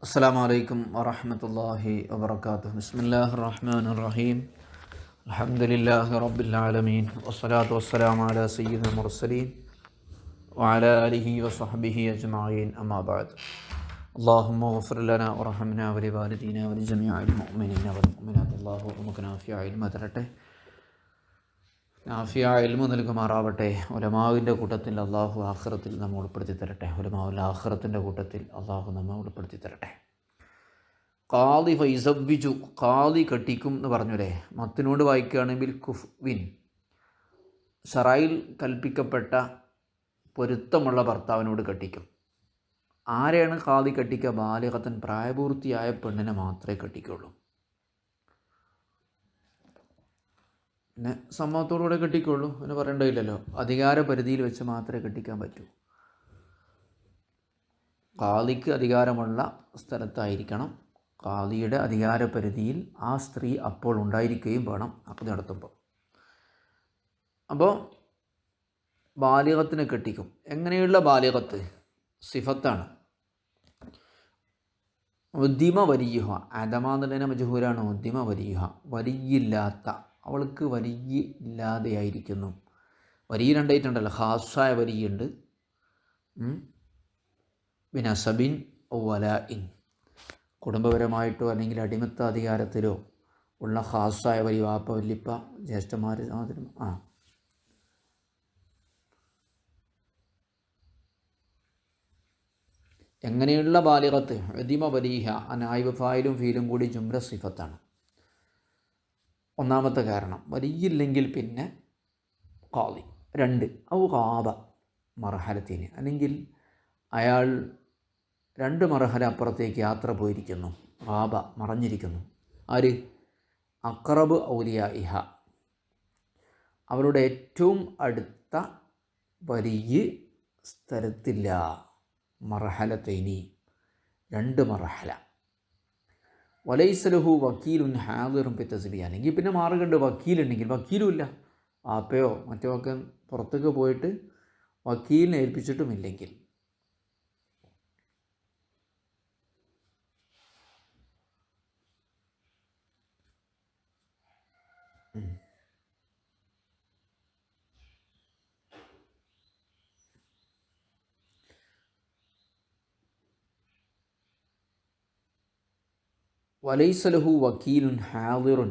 അസ്സലാമു അലൈക്കും വറഹ്മത്തുള്ളാഹി വബറകാതുഹു. ബിസ്മില്ലാഹിർ റഹ്മാനിർ റഹീം. അൽഹംദുലില്ലാഹി റബ്ബിൽ ആലമീൻ വസ്സലാത്തു വസ്സലാമു അലാ സയ്യിദിൽ മുർസലീൻ വഅലാ ആലിഹി വസ്വഹ്ബിഹി അജ്മഈൻ. അമ്മാ ബഅദ്. അല്ലാഹുമ്മ ഗ്ഫിർ ലനാ വർഹംനാ വലിവാലിദീനാ വലിജമീഇൽ മുഅ്മിനീന വൽ മുഅ്മിനാത്ത്. അല്ലാഹു നമുക്ക് നാഫിയായ ഇൽമ തരട്ടെ, നാഫിയായ ഇൽമ നൽകുമാറാവട്ടെ. ഉലമാവിൻ്റെ കൂട്ടത്തിൽ അള്ളാഹു ആഖിറത്തിൽ നമ്മെ ഉൾപ്പെടുത്തി തരട്ടെ. ഉലമാവുൽ ആഖിറത്തിൻ്റെ കൂട്ടത്തിൽ അള്ളാഹു നമ്മെ ഉൾപ്പെടുത്തി തരട്ടെ. ഖാദി ഫൈസവ്വിജു, ഖാദി കെട്ടിക്കും എന്ന് പറഞ്ഞൂലേ. മത്തിനോട് വായിക്കുകയാണെങ്കിൽ കുഫ്വിൻ, ഷറയിൽ കൽപ്പിക്കപ്പെട്ട പൊരുത്തമുള്ള ഭർത്താവിനോട് കെട്ടിക്കും. ആരെയാണ് ഖാദി കെട്ടിക്കുക? ബാലിഗത്തൻ, പ്രായപൂർത്തിയായ പെണ്ണിനെ മാത്രമേ കെട്ടിക്കുള്ളൂ. പിന്നെ സമ്മതത്തോടുകൂടെ കെട്ടിക്കുള്ളൂ എന്ന് പറയേണ്ടതില്ലല്ലോ. അധികാര പരിധിയിൽ വെച്ച് മാത്രമേ കെട്ടിക്കാൻ പറ്റൂ. ഖാദിക്ക് അധികാരമുള്ള സ്ഥലത്തായിരിക്കണം. ഖാദിയുടെ അധികാര പരിധിയിൽ ആ സ്ത്രീ അപ്പോൾ ഉണ്ടായിരിക്കുകയും വേണം അക്ദ് നടത്തുമ്പോൾ. അപ്പോൾ ബാലിഗത്തിനെ കെട്ടിക്കും. എങ്ങനെയുള്ള ബാലിഗത്ത്? സിഫത്താണ്. ഉദ്ദിമ വലിയുഹ, അദമാന്നുള്ളതിനെ മജ്ഹൂലാണ്. ഉദ്ദിമ വലിയുഹ, വലിയില്ലാത്ത, അവൾക്ക് വലിയ ഇല്ലാതെയായിരിക്കുന്നു. വലിയ രണ്ടായിട്ടുണ്ടല്ലോ, ഖാസായ വലിയുണ്ട്, ബിനസബിൻ വലാഇൻ, കുടുംബപരമായിട്ടോ അല്ലെങ്കിൽ അടിമത്ത അധികാരത്തിലോ ഉള്ള ഖാസായ വലിയ, വാപ്പ, വല്ലിപ്പ, ജ്യേഷ്ഠന്മാർ, സഹോദരൻ. എങ്ങനെയുള്ള ബാലിഗത്ത്? ഉദ്ദിമ വലിഹ, നായിബ് ഫായിലും ഫീലും കൂടി ജുംല സിഫത്താണ്. ഒന്നാമത്തെ കാരണം. വലിയില്ലെങ്കിൽ പിന്നെ ഖാദി. രണ്ട്, ഔ ഖാബ മർഹലത്തിന്, അല്ലെങ്കിൽ അയാൾ രണ്ട് മർഹല അപ്പുറത്തേക്ക് യാത്ര പോയിരിക്കുന്നു. ഖാബ, മറഞ്ഞിരിക്കുന്നു. ആര്? അഖ്റബ് ഔലിയാ ഇഹ, അവരുടെ ഏറ്റവും അടുത്ത വലിയ സ്ഥലത്തില്ല. മർഹലത്തൈനി, രണ്ട് മർഹല. വലൈസലഹു വക്കീലുൻ ഹാദിറും ഫി തസ്ബിയ, അല്ലെങ്കിൽ പിന്നെ മാർഗമുണ്ട്. വക്കീലുണ്ടെങ്കിൽ, വക്കീലും ഇല്ല, ആപ്പയോ മറ്റോ ഒക്കെ പുറത്തേക്ക് പോയിട്ട് വക്കീലിനെ ഏൽപ്പിച്ചിട്ടുമില്ലെങ്കിൽ. വലൈസലഹു വക്കീലുൻ ഹാദിറുൻ,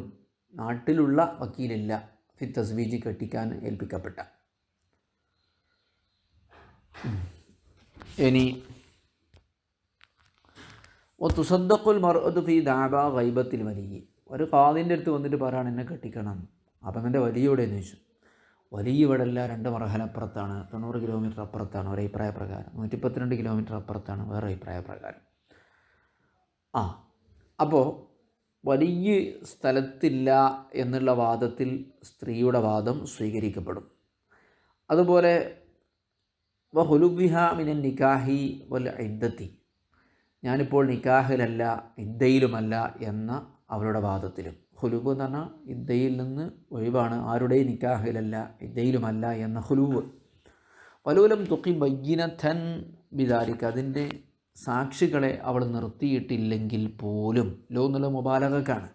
നാട്ടിലുള്ള വക്കീലില്ല, ഫി തസ്വീജ്, കെട്ടിക്കാൻ ഏൽപ്പിക്കപ്പെട്ട. ഇനി തുസദ്ദഖുൽ മർഅതു ഫി ദഅബ ഗൈബത്തിൽ വലിയ, ഒരു ഖാദിൻ്റെ അടുത്ത് വന്നിട്ട് പറയാണ് എന്നെ കെട്ടിക്കണം. അപ്പം എൻ്റെ വലിയോടെയെന്ന് ചോദിച്ചു. വലിയ ഇവിടെ അല്ല, രണ്ട് മർഹല അപ്പുറത്താണ്, 90 കിലോമീറ്റർ അപ്പുറത്താണ് ഒരു അഭിപ്രായ പ്രകാരം, 112 കിലോമീറ്റർ അപ്പുറത്താണ് വേറെ അഭിപ്രായ പ്രകാരം. അപ്പോൾ വലിയ സ്ഥലത്തില്ല എന്നുള്ള വാദത്തിൽ സ്ത്രീയുടെ വാദം സ്വീകരിക്കപ്പെടും. അതുപോലെ വഹുലുബിഹ മിനൻ നിക്കാഹി വൽ ഇദ്ദത്തി, ഞാനിപ്പോൾ നിക്കാഹിലല്ല ഇദ്ദയിലുമല്ല എന്ന അവരുടെ വാദത്തിലും. ഹുലുബ് എന്ന് പറഞ്ഞാൽ ഇദ്ദയിൽ നിന്ന് ഒഴിവാണ്, ആരുടെയും നിക്കാഹിലല്ല ഇദ്ദയിലുമല്ല എന്ന ഹുലുബ്. വലൂലം തുഖി ബയ്യിനതൻ ബിദാലിക, അതിൻ്റെ സാക്ഷികളെ അവൾ നിർത്തിയിട്ടില്ലെങ്കിൽ പോലും. ലോ എന്നുള്ള മുബാലകക്കാണ്.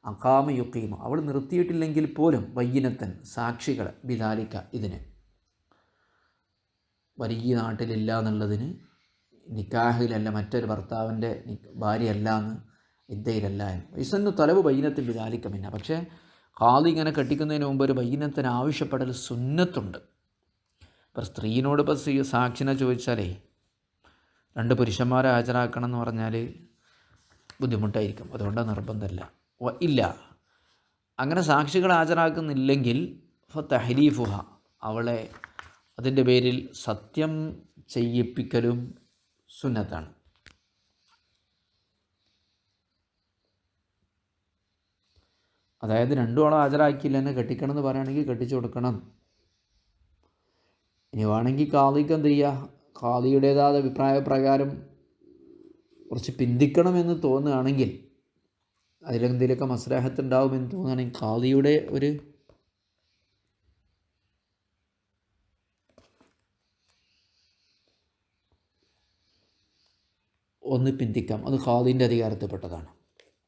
അഖാമ യുഖീമ, അവൾ നിർത്തിയിട്ടില്ലെങ്കിൽ പോലും. ബയ്യിനത്തൻ, സാക്ഷികളെ, ബിദാലിക, ഇതിന്, വലിയ നാട്ടിലില്ല എന്നുള്ളതിന്, നിക്കാഹിലല്ല, മറ്റൊരു ഭർത്താവിൻ്റെ ഭാര്യയല്ല എന്ന്, ഇദ്ദയിലല്ല എന്ന്. ഇസന്നു തലവ് ബയ്യിനത്തിൽ ബിദാലിക മിന്ന, പക്ഷേ ഖാദി ഇങ്ങനെ കെട്ടിക്കുന്നതിന് മുമ്പ് ഒരു ബയ്യിനത്തിന് ആവശ്യപ്പെടൽ സുന്നത്തുണ്ട്. ഇപ്പോൾ സ്ത്രീനോട് ഇപ്പോൾ സാക്ഷിനെ ചോദിച്ചാലേ രണ്ട് പുരുഷന്മാരെ ഹാജരാക്കണം എന്ന് പറഞ്ഞാൽ ബുദ്ധിമുട്ടായിരിക്കും. അതുകൊണ്ട് നിർബന്ധമല്ല. ഇല്ല, അങ്ങനെ സാക്ഷികൾ ഹാജരാക്കുന്നില്ലെങ്കിൽ ഫതഹ്ലീഫുഹ, അവളെ അതിൻ്റെ പേരിൽ സത്യം ചെയ്യിപ്പിക്കലും സുന്നത്താണ്. അതായത് രണ്ടും ആളെ ഹാജരാക്കിയില്ല, എന്നെ കെട്ടിക്കണം എന്ന് പറയുകയാണെങ്കിൽ കെട്ടിച്ചു കൊടുക്കണം. ഇനി വേണമെങ്കിൽ ഖാദിക്ക് എന്ത് ചെയ്യുക? ഖാദിയുടേതായ അഭിപ്രായ പ്രകാരം കുറച്ച് പിന്തിക്കണമെന്ന് തോന്നുകയാണെങ്കിൽ, അതിലെന്തെങ്കിലുമൊക്കെ മസ്ലഹത്ത് ഉണ്ടാവുമെന്ന് തോന്നുകയാണെങ്കിൽ ഖാദിയുടെ ഒരു ഒന്ന് പിന്തിക്കാം. അത് ഖാദിൻ്റെ അധികാരത്തിൽപ്പെട്ടതാണ്.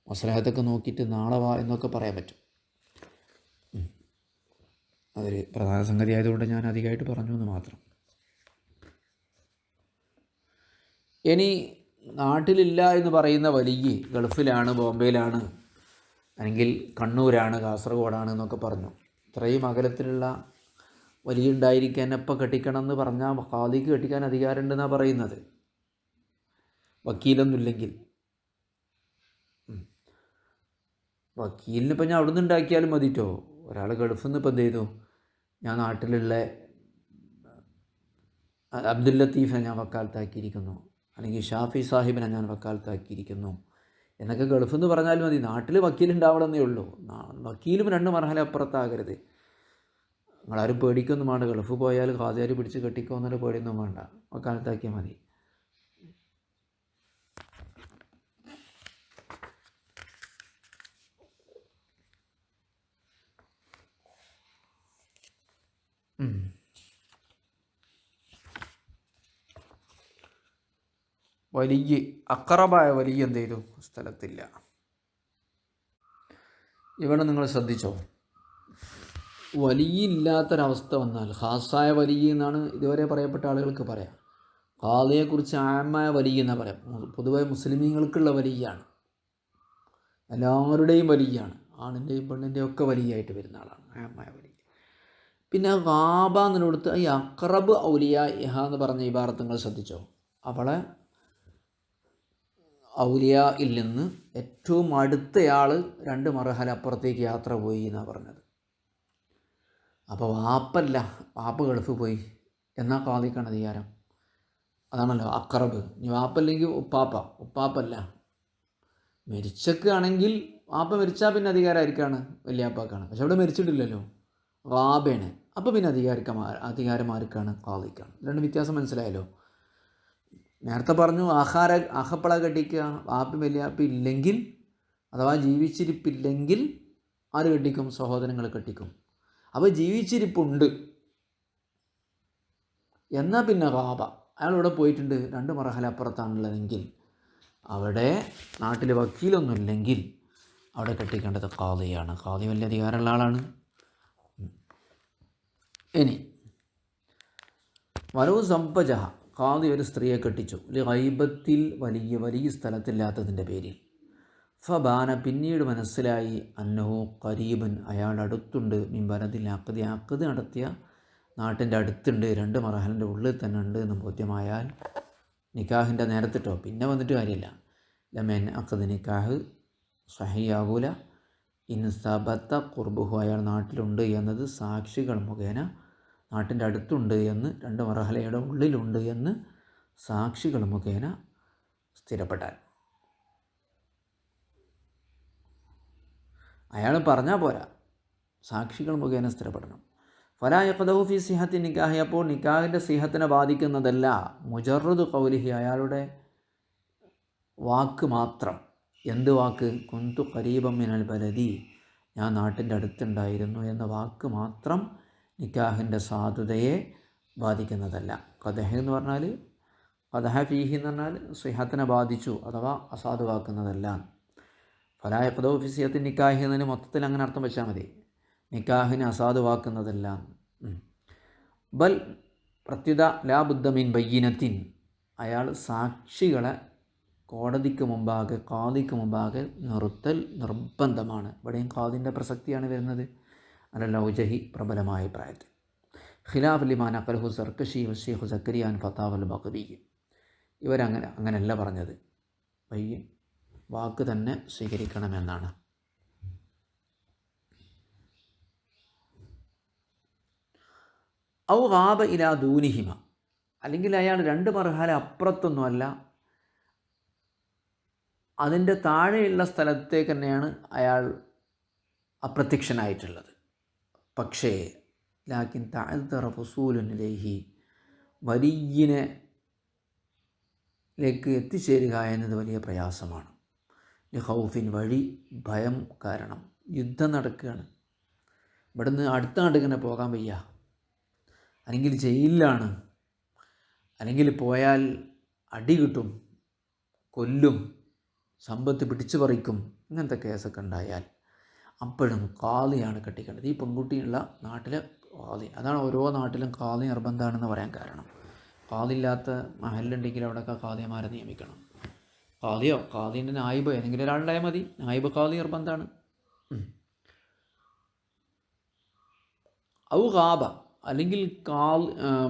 മസ്ലഹത്തൊക്കെ നോക്കിയിട്ട് നാളെ വാ എന്നൊക്കെ പറയാൻ പറ്റും. അതൊരു പ്രധാന സംഗതി ആയതുകൊണ്ട് ഞാൻ അധികമായിട്ട് പറഞ്ഞു എന്ന് മാത്രം. ഇനി നാട്ടിലില്ല എന്ന് പറയുന്ന വലിയ ഗൾഫിലാണ്, ബോംബെയിലാണ്, അല്ലെങ്കിൽ കണ്ണൂരാണ്, കാസർഗോഡാണ് എന്നൊക്കെ പറഞ്ഞു. ഇത്രയും അകലത്തിലുള്ള വലിയ ഉണ്ടായിരിക്കാൻ എപ്പോൾ കെട്ടിക്കണം എന്ന് പറഞ്ഞാൽ ഖാദിക്ക് കെട്ടിക്കാൻ അധികാരമുണ്ടെന്നാണ് പറയുന്നത്, വക്കീലൊന്നുമില്ലെങ്കിൽ. വക്കീലിനിപ്പോൾ ഞാൻ അവിടെ നിന്ന് ഉണ്ടാക്കിയാലും മതിട്ടോ. ഒരാൾ ഗൾഫിൽ നിന്ന് ഇപ്പം എന്ത് ചെയ്തു, ഞാൻ നാട്ടിലുള്ള അബ്ദുൽ ലത്തീഫിനെ ഞാൻ വക്കാലത്താക്കിയിരിക്കുന്നു, അല്ലെങ്കിൽ ഷാഫി സാഹിബിനെ ഞാൻ വക്കാലത്താക്കിയിരിക്കുന്നു എന്നൊക്കെ ഗൾഫിൽ നിന്ന് പറഞ്ഞാലും മതി. നാട്ടിൽ വക്കീലുണ്ടാവണമെന്നേ ഉള്ളൂ. വക്കീലും 2 മർഹല അപ്പുറത്താകരുത്. നിങ്ങളാരും പേടിക്കൊന്നും വേണ്ട. ഗൾഫ് പോയാൽ ഖാദിയാർ പിടിച്ച് കെട്ടിക്കോ എന്നൊരു പേടിയൊന്നും വേണ്ട. വക്കാലത്താക്കിയാൽ മതി. വലിയ അക്രബായ വലിയ എന്ത് ചെയ്തു, സ്ഥലത്തില്ല. ഇവിടെ നിങ്ങൾ ശ്രദ്ധിച്ചോ, വലിയില്ലാത്തൊരവസ്ഥ വന്നാൽ ഖാസായ വലിയ എന്നാണ് ഇതുവരെ പറയപ്പെട്ട ആളുകൾക്ക് പറയാം. ഖാദിയെക്കുറിച്ച് ആമായ വലിയ എന്നാണ് പറയാം. പൊതുവെ മുസ്ലിമീങ്ങൾക്കുള്ള വലിയാണ്, എല്ലാവരുടെയും വലിയാണ്, ആണിൻ്റെയും പെണ്ണിൻ്റെയും ഒക്കെ വലിയായിട്ട് വരുന്ന ആളാണ് ആമായ വലിയ. പിന്നെ ഖാബ എന്നുള്ളടുത്ത് ഈ അക്രബ് ഔലിയ ഇഹ എന്ന് പറഞ്ഞ ഇബാറത്ത് നിങ്ങൾ ശ്രദ്ധിച്ചോ. അവളെ ഔലിയയിൽ നിന്ന് ഏറ്റവും അടുത്തയാൾ 2 മർഹല അപ്പുറത്തേക്ക് യാത്ര പോയി എന്നാണ് പറഞ്ഞത്. അപ്പോൾ വാപ്പല്ല, വാപ്പ ഗൾഫ് പോയി എന്നാൽ ഖാദിക്കാണ് അധികാരം. അതാണല്ലോ അക്രബ്. ഇനി വാപ്പല്ലെങ്കിൽ ഉപ്പാപ്പല്ല. മരിച്ചൊക്കെയാണെങ്കിൽ വാപ്പ മരിച്ചാൽ പിന്നെ അധികാരമായിരിക്കാണ് വലിയാപ്പാക്കാണ്. പക്ഷെ അവിടെ മരിച്ചിട്ടില്ലല്ലോ, ഖാബയാണ്. അപ്പോൾ പിന്നെ അധികാരം ആർക്കാണ്? ഖാദിക്കാണ്. 2 വ്യത്യാസം മനസ്സിലായല്ലോ. നേരത്തെ പറഞ്ഞു അഹപ്പള കെട്ടിക്കുക, വാപ്പി വലിയാപ്പി ഇല്ലെങ്കിൽ അഥവാ ജീവിച്ചിരിപ്പില്ലെങ്കിൽ ആര് കെട്ടിക്കും? സഹോദരങ്ങൾ കെട്ടിക്കും. അപ്പോൾ ജീവിച്ചിരിപ്പുണ്ട് എന്നാൽ പിന്നെ ഖാബ, അയാളിവിടെ പോയിട്ടുണ്ട്, 2 മർഹല അപ്പുറത്താണുള്ളതെങ്കിൽ, അവിടെ നാട്ടിൽ വക്കീലൊന്നുമില്ലെങ്കിൽ അവിടെ കെട്ടിക്കേണ്ടത് ഖാദിയാണ്. ഖാദി വലിയ അധികാരമുള്ള ആളാണ്. ഇനി വലു സമ്പജഹ, ഖാദി ഒരു സ്ത്രീയെ കെട്ടിച്ചു, ഗൈബത്തിൽ വലിയ സ്ഥലത്തില്ലാത്തതിൻ്റെ പേരിൽ. ഫബാന, പിന്നീട് മനസ്സിലായി, അന്നഹു ഖരീബൻ, അയാൾ അടുത്തുണ്ട്, മിൻബലദിൽ അഖദി, അഖദ് നടത്തിയ നാട്ടിൻ്റെ അടുത്തുണ്ട്, 2 മർഹലിൻ്റെ ഉള്ളിൽ തന്നെ ഉണ്ട് എന്ന് ബോധ്യമായാൽ, നിക്കാഹിൻ്റെ നേരത്തിട്ടോ പിന്നെ വന്നിട്ട് കാര്യമില്ല. ലമൻ അഖദ്, നിക്കാഹ് സഹിയാകൂല. ഇൻ സബത്ത ഖുർബുഹു, അയാൾ നാട്ടിലുണ്ട് എന്നത് സാക്ഷികൾ മുഖേന, നാട്ടിൻ്റെ അടുത്തുണ്ട് എന്ന്, 2 മർഹലയുടെ ഉള്ളിലുണ്ട് എന്ന് സാക്ഷികൾ മുഖേന സ്ഥിരപ്പെട്ടാൽ. അയാൾ പറഞ്ഞാൽ പോരാ, സാക്ഷികൾ മുഖേന സ്ഥിരപ്പെടണം. ഫലാ യഖ്ദഹു ഫി സിഹത്തി നിക്കാഹി, അപ്പോൾ നിക്കാഹിൻ്റെ സിഹത്തിനെ ബാധിക്കുന്നതല്ല മുജറദ് ഖൗലിഹി, അയാളുടെ വാക്ക് മാത്രം. എന്ത് വാക്ക്? കുന്തു ഖരീബൻ മിനൽ ബലദി, ഞാൻ നാട്ടിൻ്റെ അടുത്തുണ്ടായിരുന്നു എന്ന വാക്ക് മാത്രം നിക്കാഹിൻ്റെ സാധുതയെ ബാധിക്കുന്നതല്ല. ഖദഹ എന്ന് പറഞ്ഞാൽ, ഖദഹ ഫീഹി എന്ന് പറഞ്ഞാൽ സിഹത്തിനെ ബാധിച്ചു അഥവാ അസാധുവാക്കുന്നതല്ല. ഫലാ യഖ്ദഹു ഫി സിഹത്തി നിക്കാഹി എന്നതിന് മൊത്തത്തിൽ അങ്ങനെ അർത്ഥം വെച്ചാൽ മതി, നിക്കാഹിനെ അസാധുവാക്കുന്നതല്ല. ബൽ പ്രത്യുത ലാ ബുദ്ദ മിൻ ബയ്യിനത്തിൻ, അയാൾ സാക്ഷികളെ കോടതിക്ക് മുമ്പാകെ, ഖാദിക്ക് മുമ്പാകെ നിർത്തൽ നിർബന്ധമാണ്. ഇവിടെയും ഖാദിൻ്റെ പ്രസക്തിയാണ് വരുന്നത്. അലൽ ഔജഹി, പ്രബലമായ പ്രായത്തിൽ. ഖിലാഫ് ലിമാ നഖലഹു സർക്കശി വശീഖ് സക്കരിയാൻ ഫതാവൽ ബഖവി, അങ്ങനെയല്ല പറഞ്ഞത്, വാക്ക് തന്നെ സ്വീകരിക്കണമെന്നാണ്. ഔ ഖാബ ഇലാ ദൂനിഹിമ, അല്ലെങ്കിൽ അയാൾ 2 മർഹല അപ്പുറത്തൊന്നുമല്ല, അതിൻ്റെ താഴെയുള്ള സ്ഥലത്തേക്ക് തന്നെയാണ് അയാൾ അപ്രത്യക്ഷനായിട്ടുള്ളത്. പക്ഷേ ലാക്കിൻ തഅദ്ദറ ഫുസൂലുനിലൈഹി, വലിയിലേക്ക് എത്തിച്ചേരുക എന്നത് വലിയ പ്രയാസമാണ്. ലിഖൗഫിൻ, വഴി ഭയം കാരണം. യുദ്ധം നടക്കുകയാണ്, ഇവിടുന്ന് അടുത്ത നാട്ടിങ്ങനെ പോകാൻ വയ്യ, അല്ലെങ്കിൽ ജയിലിലാണ്, അല്ലെങ്കിൽ പോയാൽ അടി കിട്ടും, കൊല്ലും, സമ്പത്ത് പിടിച്ചു പറിക്കും, ഇങ്ങനത്തെ കേസൊക്കെ ഉണ്ടായാൽ അപ്പോഴും ഖാദിയാണ് കെട്ടിക്കേണ്ടത്. ഈ പെൺകുട്ടിയുള്ള നാട്ടിലെ ഖാദി. അതാണ് ഓരോ നാട്ടിലും ഖാദി നിർബന്ധമാണെന്ന് പറയാൻ കാരണം. ഖാദില്ലാത്ത മഹലുണ്ടെങ്കിൽ അവിടെയൊക്കെ ഖാദിമാരെ നിയമിക്കണം. ഖാദിയോ ഖാദീൻ്റെ നായിബോ ഏതെങ്കിലും ഒരാളുണ്ടായാൽ മതി. നായിബ് ഖാദി നിർബന്ധമാണ്. ഔ ഖാബ, അല്ലെങ്കിൽ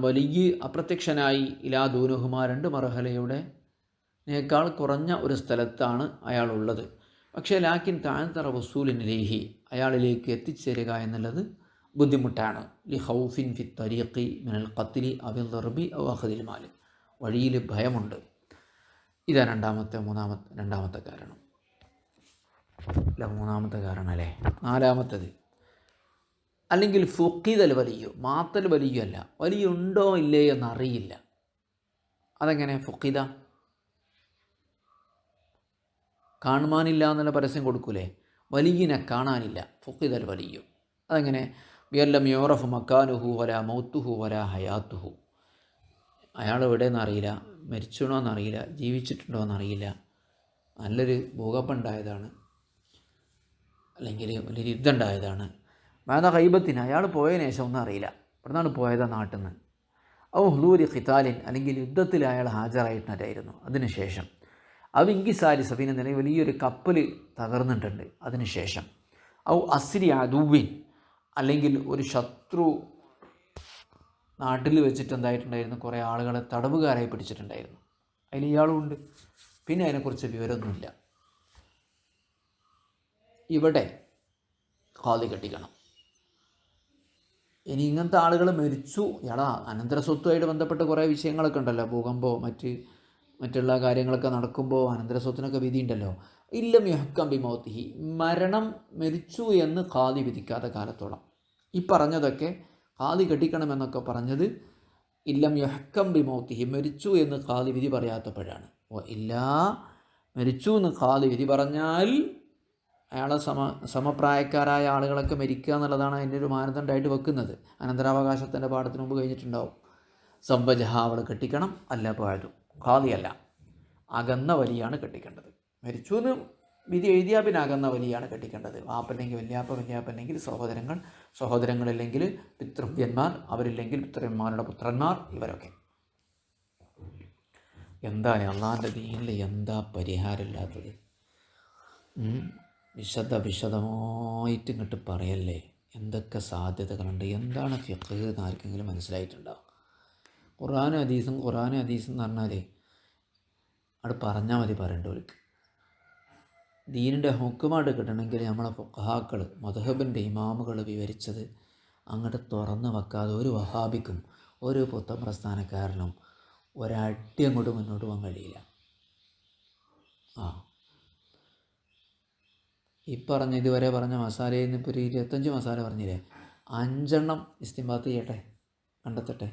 വലിയ അപ്രത്യക്ഷനായി ഇലാ ദൂനുഹുമാ, 2 മർഹലയുടെ നേക്കാൾ കുറഞ്ഞ ഒരു സ്ഥലത്താണ് അയാളുള്ളത്. പക്ഷേ ലാക്കിൻ താഴ്ത്തറ വസൂലിനിലേഹി, അയാളിലേക്ക് എത്തിച്ചേരുക എന്നുള്ളത് ബുദ്ധിമുട്ടാണ്. ലി ഹൗഫിൻ ഫി തരീഖി മിനൽ ഖത്ലി അവിൽ ദർബി ഔ അഖദിൽ മാൽ, വഴിയിൽ ഭയമുണ്ട്. ഇതാ രണ്ടാമത്തെ കാരണം. മൂന്നാമത്തെ കാരണം അല്ലേ. നാലാമത്തത്, അല്ലെങ്കിൽ ഫുഖിദൽ വലിയോ, മാത്തൽ വലിയോ അല്ല, വലിയുണ്ടോ ഇല്ലേ എന്നറിയില്ല. അതെങ്ങനെ ഫുഖിദ? കാണുവാനില്ല എന്നുള്ള പരസ്യം കൊടുക്കൂലേ, വലിയനെ കാണാനില്ല, ഫുഖിദൽ വലിയോ. അതെങ്ങനെ? ബിയല്ലം യോറഫ് മക്കാനുഹു വല മൗത്തുഹു വല ഹയാത്തുഹു, അയാൾ എവിടെയെന്ന് അറിയില്ല, മരിച്ചണോ എന്നറിയില്ല, ജീവിച്ചിട്ടുണ്ടോ എന്നറിയില്ല, നല്ലൊരു ഭൂകമ്പം ഉണ്ടായതാണ്, അല്ലെങ്കിൽ വലിയൊരു യുദ്ധം ഉണ്ടായതാണ്. വേദ ഹൈബത്തിന്, അയാൾ പോയതിനു ശേഷം ഒന്നും അറിയില്ല, ഇവിടുന്നാണ് പോയത് നാട്ടിൽ നിന്ന്. ഔ ഹുലൂരി ഖിതാലിൻ, അല്ലെങ്കിൽ യുദ്ധത്തിൽ അയാൾ ഹാജരായിട്ടുണ്ടായിരുന്നു അതിനുശേഷം. ഔ ഇങ്കിസാരി സഫീന, നിലയിൽ വലിയൊരു കപ്പൽ തകർന്നിട്ടുണ്ട് അതിനുശേഷം. ഔ അസ്രി അദുവിൻ, അല്ലെങ്കിൽ ഒരു ശത്രു നാട്ടിൽ വെച്ചിട്ട് എന്തായിട്ടുണ്ടായിരുന്നു, കുറേ ആളുകളെ തടവുകാരായി പിടിച്ചിട്ടുണ്ടായിരുന്നു, അതിൽ ഇയാളും ഉണ്ട്. പിന്നെ അതിനെക്കുറിച്ച് വിവരമൊന്നുമില്ല. ഇവിടെ ഖാദി കെട്ടിക്കണം. ഇനി ഇങ്ങനത്തെ ആളുകൾ മരിച്ചു, ഇയാളെ അനന്തര സ്വത്തുമായിട്ട് ബന്ധപ്പെട്ട കുറേ വിഷയങ്ങളൊക്കെ ഉണ്ടല്ലോ, ഭൂകമ്പോ മറ്റുള്ള കാര്യങ്ങളൊക്കെ നടക്കുമ്പോൾ അനന്തര സ്വത്തിനൊക്കെ വിധിയുണ്ടല്ലോ. ഇല്ലം യുഹ്കം ബി മൗത്തിഹി, മരിച്ചു എന്ന് ഖാദി വിധിക്കാത്ത കാലത്തോളം. ഈ പറഞ്ഞതൊക്കെ ഖാദി കെട്ടിക്കണമെന്നൊക്കെ പറഞ്ഞത് ഇല്ലം യുഹ്കം ബി മൗത്തിഹി, മരിച്ചു എന്ന് ഖാദി വിധി പറയാത്തപ്പോഴാണ്. മരിച്ചു എന്ന് ഖാദി വിധി പറഞ്ഞാൽ അയാളെ സമപ്രായക്കാരായ ആളുകളൊക്കെ മരിക്കുക എന്നുള്ളതാണ് അതിൻ്റെ ഒരു മാനദണ്ഡമായിട്ട് വെക്കുന്നത്. അനന്തരാവകാശത്തിൻ്റെ പാഠത്തിന് മുമ്പ് കഴിഞ്ഞിട്ടുണ്ടാവും. സബ്ബജഹ, അവൾ കെട്ടിക്കണം. അല്ല പാഴു, ഖാദിയല്ല, അകന്ന വലിയാണ് കെട്ടിക്കേണ്ടത്. മരിച്ചു എന്ന് വിധി എഴുതിയാൽ പിന്നെ അകന്ന വലിയാണ് കെട്ടിക്കേണ്ടത്. വാപ്പല്ലെങ്കിൽ വല്യാപ്പല്ലെങ്കിൽ സഹോദരങ്ങളില്ലെങ്കിൽ പിതൃവ്യന്മാർ, അവരില്ലെങ്കിൽ പിതൃന്മാരുടെ പുത്രന്മാർ, ഇവരൊക്കെ. എന്താണ് അള്ളാഹിൻ്റെ ദീനിൽ എന്താ പരിഹാരമില്ലാത്തത്? വിശദമായിട്ട് ഇങ്ങോട്ട് പറയല്ലേ, എന്തൊക്കെ സാധ്യതകളുണ്ട്, എന്താണ് ഫിഖ് എന്ന് ആർക്കെങ്കിലും മനസ്സിലായിട്ടുണ്ടോ? ഖുർആനും ഹദീസും എന്ന് പറഞ്ഞാൽ അവിടെ പറഞ്ഞാൽ മതി, പറയേണ്ടവർക്ക്. ദീനിൻ്റെ ഹുക്കുമായിട്ട് കിട്ടണമെങ്കിൽ നമ്മളെ ഫുഖഹാക്കൾ, മദ്ഹബിൻ്റെ ഇമാമുകൾ വിവരിച്ചത് അങ്ങോട്ട് തുറന്ന് വെക്കാതെ ഒരു വഹാബിക്കും ഒരു പുത്തൻ പ്രസ്ഥാനക്കാരനും ഒരടി അങ്ങോട്ട് മുന്നോട്ട് പോകാൻ കഴിയില്ല. ഇതുവരെ പറഞ്ഞ മസാലയിൽ നിന്ന് ഇപ്പോൾ ഒരു 25 മസാല പറഞ്ഞില്ലേ, 5 ഇസ്തിംബാത്ത് ചെയ്യട്ടെ, കണ്ടെത്തട്ടെ.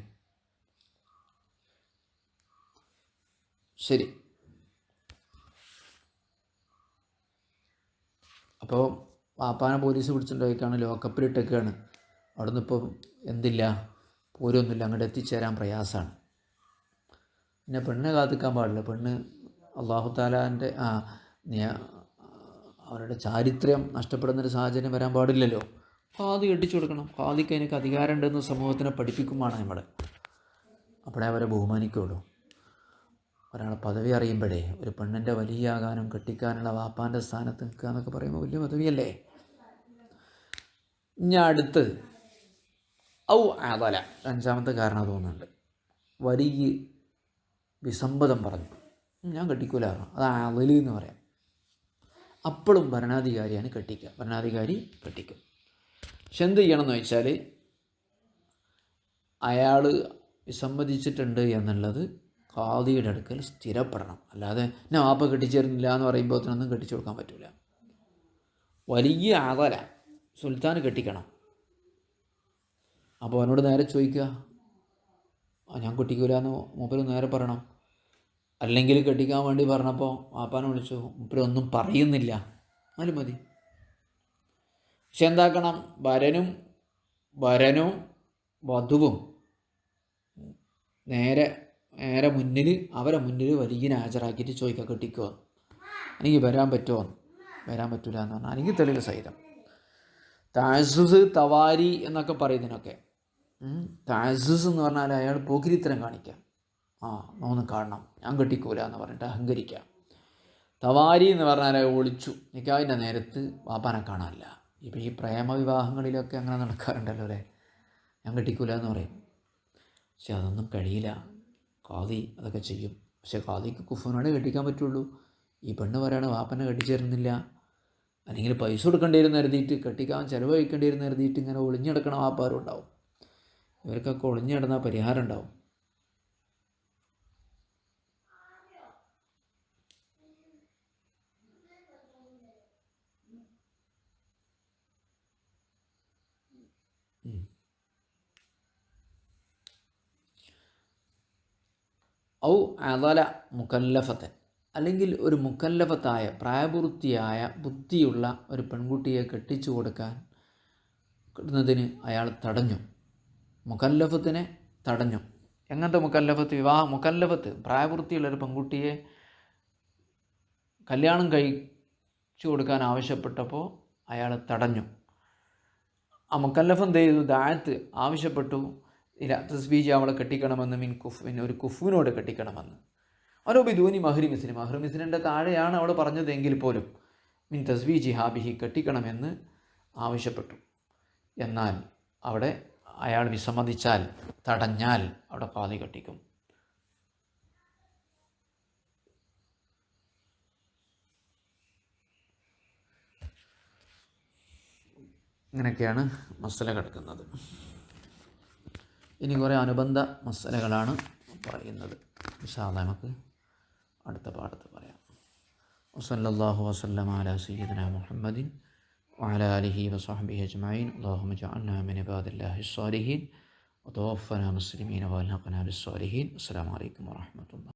ശരി. അപ്പോൾ വാപ്പാനെ പോലീസ് പിടിച്ചിട്ടുണ്ടായിക്കാണ്, ലോക്കപ്പിലിട്ടൊക്കെയാണ്. അവിടെ നിന്ന് ഇപ്പോൾ എന്തില്ല, പോരൊന്നുമില്ല, അങ്ങോട്ട് എത്തിച്ചേരാൻ പ്രയാസമാണ്. പിന്നെ പെണ്ണ് കാത്തിക്കാൻ പാടില്ല. പെണ്ണ് അള്ളാഹു താലാൻ്റെ അവരുടെ ചാരിത്രം നഷ്ടപ്പെടുന്നൊരു സാഹചര്യം വരാൻ പാടില്ലല്ലോ. ഖാദി കെട്ടിച്ചു കൊടുക്കണം. ഖാദിക്ക് അതിനൊക്കെ അധികാരം ഉണ്ടെന്ന് സമൂഹത്തിനെ പഠിപ്പിക്കുമാണ് നമ്മൾ. അപ്പോഴേ അവരെ ബഹുമാനിക്കുള്ളൂ. ഒരാളെ പദവി അറിയുമ്പോഴേ, ഒരു പെണ്ണിൻ്റെ വലിയാകാനും കെട്ടിക്കാനുള്ള വാപ്പാൻ്റെ സ്ഥാനത്ത് നിൽക്കുക എന്നൊക്കെ പറയുമ്പോൾ വലിയ പദവിയല്ലേ. ഇനി അടുത്ത് അതല, 5ാമത്തെ കാരണം തോന്നുന്നുണ്ട്. വലിയ വിസമ്മതം പറഞ്ഞു, ഞാൻ കെട്ടിക്കൂല, അത് അതല് എന്ന് പറയാം. അപ്പോഴും ഭരണാധികാരിയാണ് കെട്ടിക്കുക, ഭരണാധികാരി കെട്ടിക്കും. പക്ഷെ എന്ത് ചെയ്യണമെന്ന് വെച്ചാൽ, അയാൾ വിസമ്മതിച്ചിട്ടുണ്ട് എന്നുള്ളത് ഖാദിയുടെ അടുക്കൽ സ്ഥിരപ്പെടണം. അല്ലാതെ ഞാൻ വാപ്പ കെട്ടിച്ചേരുന്നില്ല എന്ന് പറയുമ്പോൾ അതിനൊന്നും കെട്ടിച്ചു കൊടുക്കാൻ പറ്റില്ല. വലിയ അതല, സുൽത്താൻ കെട്ടിക്കണം. അപ്പോൾ അവനോട് നേരെ ചോദിക്കുക, ഞാൻ കെട്ടിക്കൂല എന്ന് മൂപ്പര് നേരെ പറയണം. അല്ലെങ്കിൽ കെട്ടിക്കാൻ വേണ്ടി പറഞ്ഞപ്പോൾ വാപ്പാനെ വിളിച്ചു, മൂപ്പരൊന്നും പറയുന്നില്ല, അതിലും മതി. പക്ഷെ എന്താക്കണം, വരനും വധുവും നേരെ നേരെ മുന്നിൽ അവരെ മുന്നിൽ വലിയ ഹാജരാക്കിയിട്ട് ചോദിക്കുക കെട്ടിക്കോ, എനിക്ക് വരാൻ പറ്റുമോ? വരാൻ പറ്റില്ല എന്ന് പറഞ്ഞാൽ അല്ലെങ്കിൽ തെളിവ് സഹിതം. തഅസ്സുസ് തവാരി എന്നൊക്കെ പറയുന്നതിനൊക്കെ തഅസ്സുസ് എന്ന് പറഞ്ഞാൽ അയാൾ പോക്കിരിത്തരം കാണിക്കാം. ഒന്ന് കാണണം, ഞാൻ കെട്ടിക്കൂല എന്ന് പറഞ്ഞിട്ട് അഹങ്കരിക്കാം. തവാരി എന്ന് പറഞ്ഞാൽ ഒളിച്ചു നിക്കാഹിൻ്റെ നേരത്ത് വാപ്പാനെ കാണാനില്ല. ഇപ്പോൾ ഈ പ്രേമവിവാഹങ്ങളിലൊക്കെ അങ്ങനെ നടക്കാറുണ്ടല്ലോ അല്ലേ, ഞാൻ കെട്ടിക്കൂല എന്ന് പറയും. പക്ഷെ അതൊന്നും കഴിയില്ല, ഖാദി അതൊക്കെ ചെയ്യും. പക്ഷെ ഖാദിക്ക് കുഫുവിനോടെ കെട്ടിക്കാൻ പറ്റുള്ളൂ. ഈ പെണ്ണ് പറയാണ് വാപ്പനെ കെട്ടിച്ചേരുന്നില്ല, അല്ലെങ്കിൽ പൈസ കൊടുക്കേണ്ടി വരുന്ന കരുതിയിട്ട്, കെട്ടിക്കാൻ ചിലവ് കഴിക്കേണ്ടി വരുന്ന കരുതിയിട്ട് ഇങ്ങനെ ഒളിഞ്ഞെടുക്കണ വാപ്പാരും ഉണ്ടാവും. ഇവർക്കൊക്കെ ഒളിഞ്ഞിടുന്ന പരിഹാരം ഉണ്ടാവും. ഔ അദല മുക്കല്ലഫത്തൻ, അല്ലെങ്കിൽ ഒരു മുക്കല്ലഫത്തായ പ്രായപൂർത്തിയായ ബുദ്ധിയുള്ള ഒരു പെൺകുട്ടിയെ കെട്ടിച്ചു കൊടുക്കുന്നതിന് അയാൾ തടഞ്ഞു. മുക്കല്ലഫത്തിനെ തടഞ്ഞു. എങ്ങനത്തെ മുക്കല്ലഫത്ത്? മുക്കല്ലഫത്ത് പ്രായപൂർത്തിയുള്ളൊരു പെൺകുട്ടിയെ കല്യാണം കഴിച്ചു കൊടുക്കാൻ ആവശ്യപ്പെട്ടപ്പോൾ അയാൾ തടഞ്ഞു. ആ മുക്കല്ലഫ് എന്ത് ചെയ്തു? ദാഅത്ത് ആവശ്യപ്പെട്ടു, ഇല്ല തസ്ബീജ് അവളെ കെട്ടിക്കണമെന്ന്, ഒരു കുഫുവിനോട് കെട്ടിക്കണമെന്ന്. ഓരോ ബിദൂനി മഹ്രി മിസ്ലിൻ, മഹ്രി മിസ്ലിൻ്റെ താഴെയാണ് അവൾ പറഞ്ഞതെങ്കിൽ പോലും മിൻ തസ്ബീജി ഹാബിഹി കെട്ടിക്കണമെന്ന് ആവശ്യപ്പെട്ടു. എന്നാൽ അവിടെ അയാൾ വിസമ്മതിച്ചാൽ, തടഞ്ഞാൽ അവിടെ ഖാദി കെട്ടിക്കും. ഇങ്ങനെയൊക്കെയാണ് മസല കിടക്കുന്നത്. ഇനി കുറേ അനുബന്ധ മസലകളാണ് പറയുന്നത്. ഇൻഷാ അല്ലാഹ് നമുക്ക് അടുത്ത പാഠത്ത് പറയാം. വസല്ലല്ലാഹു വസല്ലമ അലാ സയ്യിദിനാ മുഹമ്മദിൻ വഅലാ ആലിഹി വസഹ്ബിഹി അജ്മഈൻ. അല്ലാഹുമ്മ ജഅൽനാ മിൻ ഇബാദില്ലാഹിസ് സ്വാലിഹീൻ വതവഫനാ മുസ്ലിമീന വഅൽഹിഖ്നാ ബിസ്സാലിഹീൻ. അസ്സലാമു അലൈക്കും വറഹ്മത്തുള്ളാഹി.